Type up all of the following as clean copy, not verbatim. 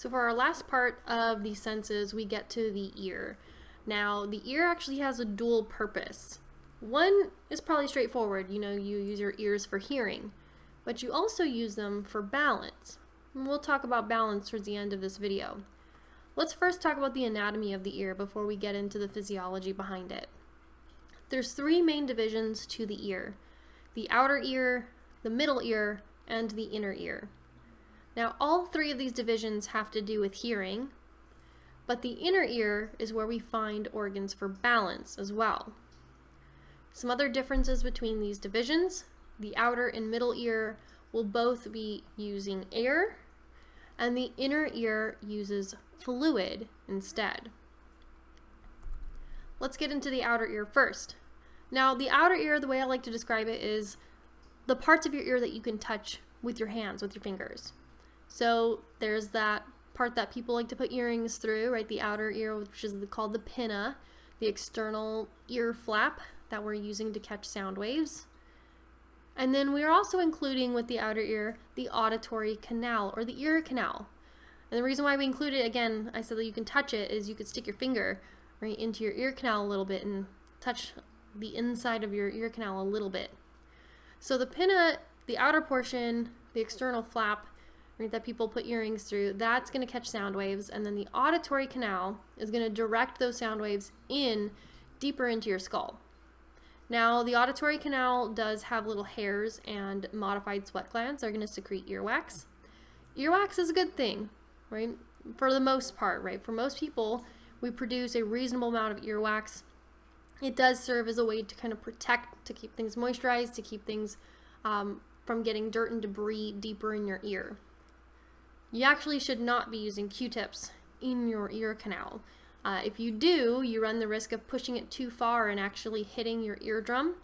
So for our last part of the senses, we get to the ear. Now, the ear actually has a dual purpose. One is probably straightforward, you use your ears for hearing, but you also use them for balance. And we'll talk about balance towards the end of this video. Let's first talk about the anatomy of the ear before we get into the physiology behind it. There's three main divisions to the ear: the outer ear, the middle ear, and the inner ear. Now, all three of these divisions have to do with hearing, but the inner ear is where we find organs for balance as well. Some other differences between these divisions: the outer and middle ear will both be using air, and the inner ear uses fluid instead. Let's get into the outer ear first. Now, the outer ear, the way I like to describe it, is the parts of your ear that you can touch with your hands, with your fingers. So there's that part that people like to put earrings through, right? The outer ear, which is called the pinna, the external ear flap that we're using to catch sound waves. And then we are also including with the outer ear the auditory canal, or the ear canal. And the reason why we include it, again, I said that you can touch it, is you could stick your finger right into your ear canal a little bit and touch the inside of your ear canal a little bit. So the pinna, the outer portion, the external flap, right, that people put earrings through, that's going to catch sound waves, and then the auditory canal is going to direct those sound waves in deeper into your skull. Now, the auditory canal does have little hairs, and modified sweat glands are going to secrete earwax. Earwax is a good thing, right? For the most part, right? For most people, we produce a reasonable amount of earwax. It does serve as a way to kind of protect, to keep things moisturized, to keep things from getting dirt and debris deeper in your ear. You actually should not be using Q-tips in your ear canal. If you do, you run the risk of pushing it too far and actually hitting your eardrum,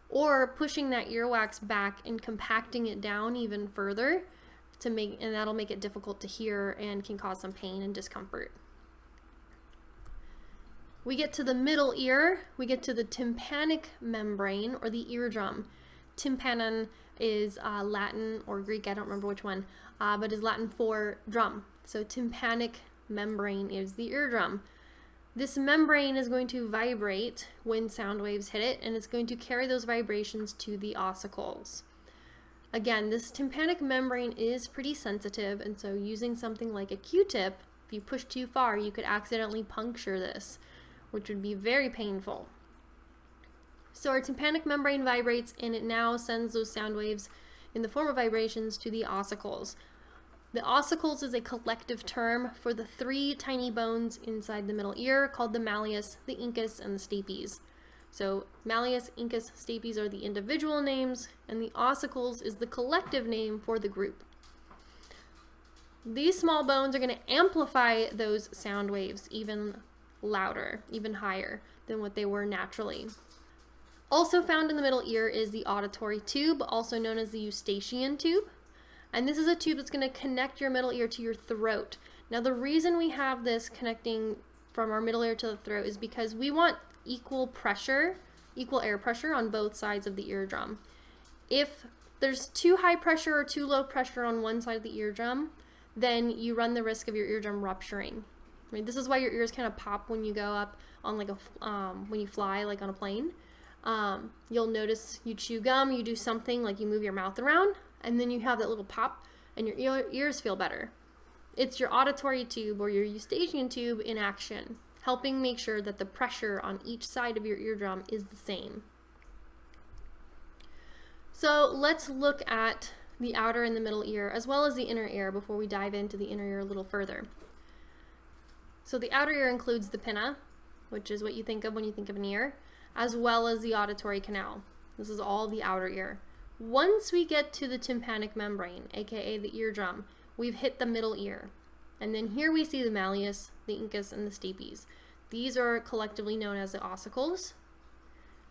or pushing that earwax back and compacting it down even further and that'll make it difficult to hear and can cause some pain and discomfort. We get to the middle ear, we get to the tympanic membrane, or the eardrum. Tympanon is Latin or Greek, I don't remember which one, but is Latin for drum. So tympanic membrane is the eardrum. This membrane is going to vibrate when sound waves hit it, and it's going to carry those vibrations to the ossicles. Again, this tympanic membrane is pretty sensitive, and so using something like a Q-tip, if you push too far, you could accidentally puncture this, which would be very painful. So our tympanic membrane vibrates, and it now sends those sound waves in the form of vibrations to the ossicles. The ossicles is a collective term for the three tiny bones inside the middle ear called the malleus, the incus, and the stapes. So malleus, incus, stapes are the individual names, and the ossicles is the collective name for the group. These small bones are going to amplify those sound waves even louder, even higher than what they were naturally. Also found in the middle ear is the auditory tube, also known as the eustachian tube. And this is a tube that's going to connect your middle ear to your throat. Now, the reason we have this connecting from our middle ear to the throat is because we want equal pressure, equal air pressure on both sides of the eardrum. If there's too high pressure or too low pressure on one side of the eardrum, then you run the risk of your eardrum rupturing. I mean, this is why your ears kind of pop when you go up on like when you fly, like on a plane. You'll notice you chew gum, you do something like you move your mouth around, and then you have that little pop, and your ears feel better. It's your auditory tube or your eustachian tube in action, helping make sure that the pressure on each side of your eardrum is the same. So let's look at the outer and the middle ear, as well as the inner ear, before we dive into the inner ear a little further. So the outer ear includes the pinna, which is what you think of when you think of an ear, as well as the auditory canal. This is all the outer ear. Once we get to the tympanic membrane, aka the eardrum, we've hit the middle ear. And then here we see the malleus, the incus, and the stapes. These are collectively known as the ossicles.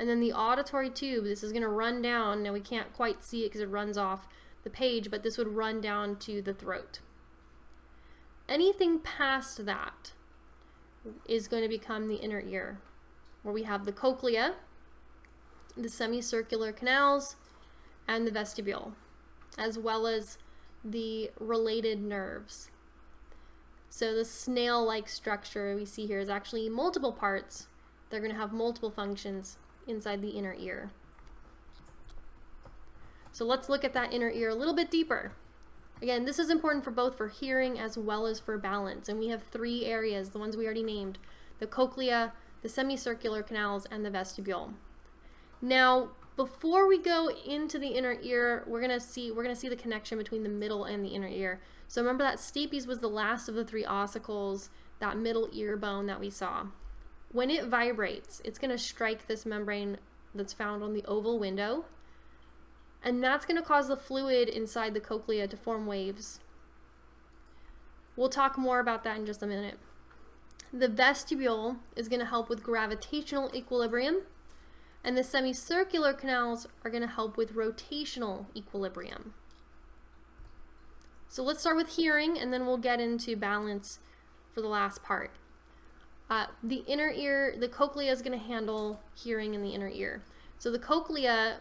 And then the auditory tube, this is going to run down. Now we can't quite see it because it runs off the page, but this would run down to the throat. Anything past that is going to become the inner ear, where we have the cochlea, the semicircular canals, and the vestibule, as well as the related nerves. So the snail-like structure we see here is actually multiple parts. They're going to have multiple functions inside the inner ear. So let's look at that inner ear a little bit deeper. Again, this is important for both for hearing as well as for balance. And we have three areas, the ones we already named: the cochlea, the semicircular canals, and the vestibule. Now, before we go into the inner ear, we're gonna see the connection between the middle and the inner ear. So remember that stapes was the last of the three ossicles, that middle ear bone that we saw. When it vibrates, it's gonna strike this membrane that's found on the oval window, and that's gonna cause the fluid inside the cochlea to form waves. We'll talk more about that in just a minute. The vestibule is gonna help with gravitational equilibrium, and the semicircular canals are going to help with rotational equilibrium. So let's start with hearing, and then we'll get into balance for the last part. The inner ear, the cochlea is going to handle hearing in the inner ear. So the cochlea,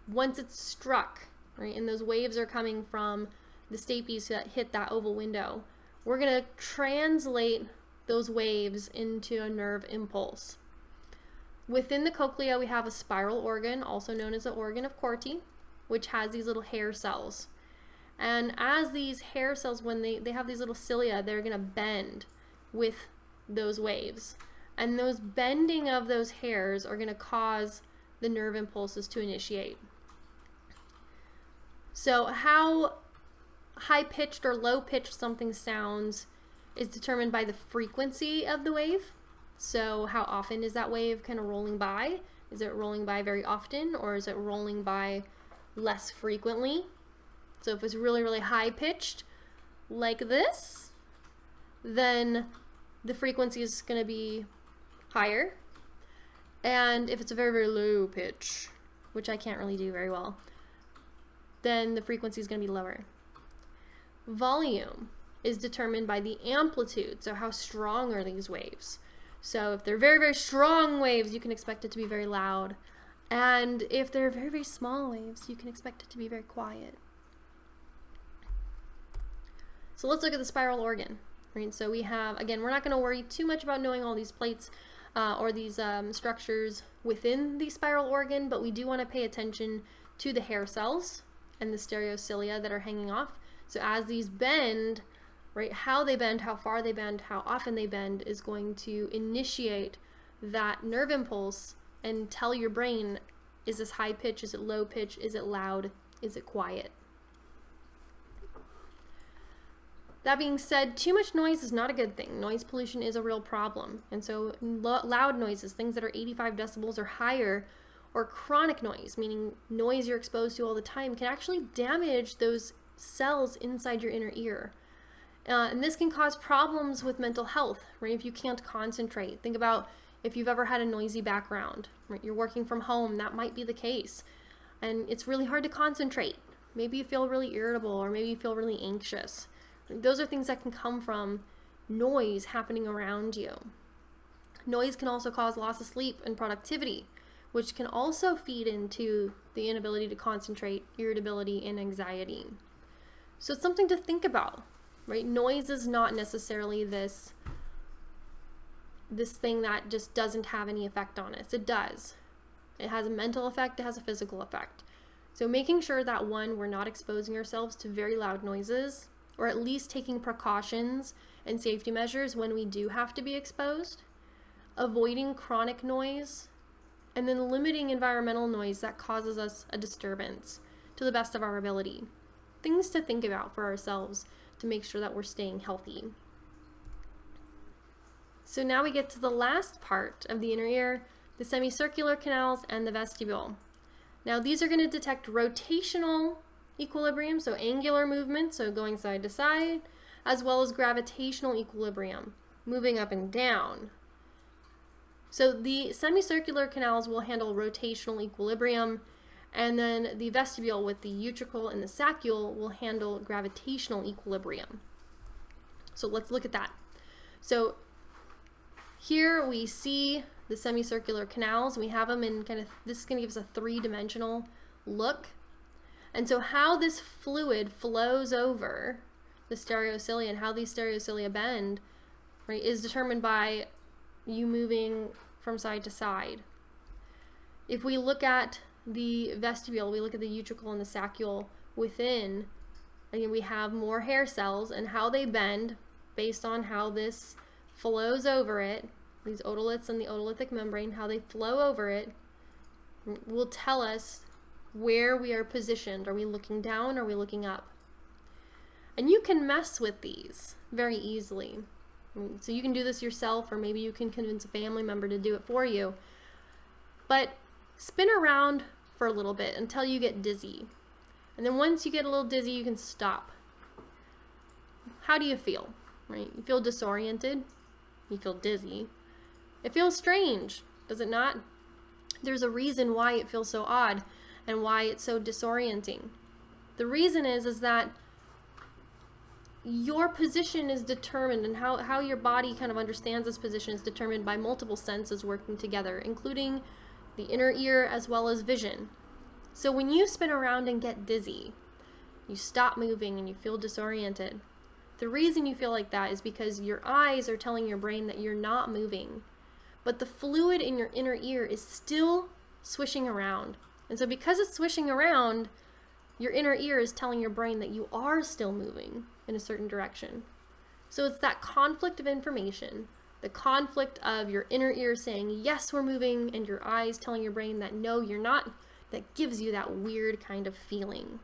once it's struck, right, and those waves are coming from the stapes that hit that oval window, we're going to translate those waves into a nerve impulse. Within the cochlea, we have a spiral organ, also known as the organ of Corti, which has these little hair cells. And as these hair cells, when they have these little cilia, they're going to bend with those waves. And those bending of those hairs are going to cause the nerve impulses to initiate. So how high-pitched or low-pitched something sounds is determined by the frequency of the wave. So how often is that wave kind of rolling by? Is it rolling by very often, or is it rolling by less frequently? So if it's really, really high pitched, like this, then the frequency is going to be higher. And if it's a very, very low pitch, which I can't really do very well, then the frequency is going to be lower. Volume is determined by the amplitude. So how strong are these waves? So if they're very, very strong waves, you can expect it to be very loud. And if they're very, very small waves, you can expect it to be very quiet. So let's look at the spiral organ. Right? So we have, again, we're not going to worry too much about knowing all these plates or these structures within the spiral organ, but we do want to pay attention to the hair cells and the stereocilia that are hanging off. So as these bend, right, how they bend, how far they bend, how often they bend is going to initiate that nerve impulse and tell your brain, is this high pitch, is it low pitch, is it loud, is it quiet? That being said, too much noise is not a good thing. Noise pollution is a real problem. And so loud noises, things that are 85 decibels or higher, or chronic noise, meaning noise you're exposed to all the time, can actually damage those cells inside your inner ear. And this can cause problems with mental health, right? If you can't concentrate. Think about if you've ever had a noisy background, right? You're working from home, that might be the case. And it's really hard to concentrate. Maybe you feel really irritable, or maybe you feel really anxious. Those are things that can come from noise happening around you. Noise can also cause loss of sleep and productivity, which can also feed into the inability to concentrate, irritability, and anxiety. So it's something to think about. Right? Noise is not necessarily this thing that just doesn't have any effect on us. It does. It has a mental effect, it has a physical effect. So making sure that, one, we're not exposing ourselves to very loud noises, or at least taking precautions and safety measures when we do have to be exposed, avoiding chronic noise, and then limiting environmental noise that causes us a disturbance to the best of our ability. Things to think about for ourselves to make sure that we're staying healthy. So now we get to the last part of the inner ear, the semicircular canals and the vestibule. Now these are going to detect rotational equilibrium, so angular movement, so going side to side, as well as gravitational equilibrium, moving up and down. So the semicircular canals will handle rotational equilibrium, and then the vestibule with the utricle and the saccule will handle gravitational equilibrium. So let's look at that. So here we see the semicircular canals. We have them in kind of, this is going to give us a three-dimensional look. And so how this fluid flows over the stereocilia and how these stereocilia bend, right, is determined by you moving from side to side. If we look at the vestibule, we look at the utricle and the saccule within, again, we have more hair cells, and how they bend based on how this flows over it, these otoliths and the otolithic membrane, how they flow over it, will tell us where we are positioned. Are we looking down? Are we looking up? And you can mess with these very easily. So you can do this yourself, or maybe you can convince a family member to do it for you. But spin around for a little bit until you get dizzy. And then once you get a little dizzy, you can stop. How do you feel? Right? You feel disoriented. You feel dizzy. It feels strange, does it not? There's a reason why it feels so odd and why it's so disorienting. The reason is that your position is determined, and how your body kind of understands this position is determined by multiple senses working together, including the inner ear as well as vision. So when you spin around and get dizzy, you stop moving and you feel disoriented. The reason you feel like that is because your eyes are telling your brain that you're not moving, but the fluid in your inner ear is still swishing around. And so because it's swishing around, your inner ear is telling your brain that you are still moving in a certain direction. So it's that conflict of information, the conflict of your inner ear saying, yes, we're moving, and your eyes telling your brain that no, you're not, that gives you that weird kind of feeling.